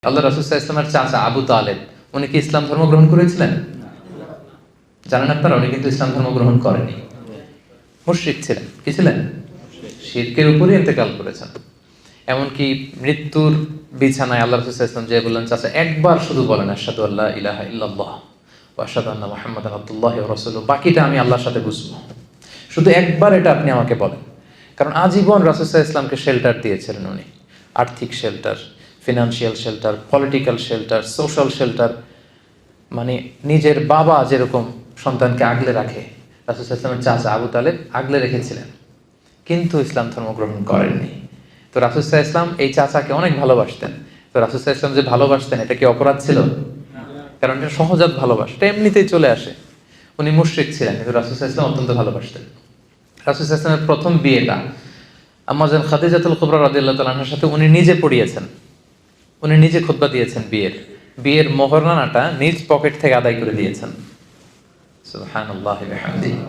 আল্লাহ রাসূল সাল্লাল্লাহু আলাইহি ওয়াসাল্লামের চাচা আবু তালেব, উনি কি ইসলাম ধর্ম গ্রহণ করেছিলেন? জানেন আপনারা, উনি কিন্তু ইসলাম ধর্ম গ্রহণ করেনি, মুশরিক ছিলেন। কি ছিলেন? শিরকের উপরই ইন্তেকাল করেছেন। এমনকি মৃত্যুর বিছানায় আল্লাহ রাসূল সাল্লাল্লাহু আলাইহি ওয়াসাল্লাম যে বললেন, চাচা একবার শুধু বলেন আশহাদু আল্লা ইলাহা ইল্লাল্লাহ ওয়া আশহাদু আন্না মুহাম্মাদান আবদুল্লাহি ওয়া রাসূলুহু, বাকিটা আমি আল্লাহর সাথে বুঝবো, শুধু একবার এটা আপনি আমাকে বলেন। কারণ আজীবন রাসূল সাল্লাল্লাহু আলাইহি ওয়াসাল্লামকে শেল্টার দিয়েছিলেন উনি, আর্থিক shelter, financial shelter, political shelter, social shelter. মানে নিজের বাবা যেরকম সন্তানকে আগলে রাখে, রাসূল সাল্লাল্লাহু আলাইহি ওয়াসাল্লামের চাচা আবু তালেব আগলে রেখেছিলেন, কিন্তু ইসলাম ধর্ম গ্রহণ করেননি। তো রাসূল সাল্লাল্লাহু আলাইহি ওয়াসাল্লাম এই চাচাকে অনেক ভালোবাসতেন। তো রাসূল সাল্লাল্লাহু আলাইহি ওয়াসাল্লাম যে ভালোবাসতেন, এটা কি অপরাধ ছিল? কারণ এটা সহজাত ভালোবাসা, এটা এমনিতেই চলে আসে। উনি মুশরিক ছিলেন, কিন্তু রাসূল সাল্লাল্লাহু আলাইহি ওয়াসাল্লাম অত্যন্ত ভালোবাসতেন। রাসূল সাল্লাল্লাহু আলাইহি ওয়াসাল্লামের প্রথম বিয়েটা আম্মা জান খাদিজাতুল কুবরা রাদিয়াল্লাহু তাআলা আনহার সাথে উনি নিজে পড়িয়েছেন, উনি নিজে খুতবা দিয়েছেন। বিয়ের মোহরানাটা নিজ পকেট থেকে আদায় করে দিয়েছেন। সুবহানাল্লাহি ওয়া বিহামদিহি।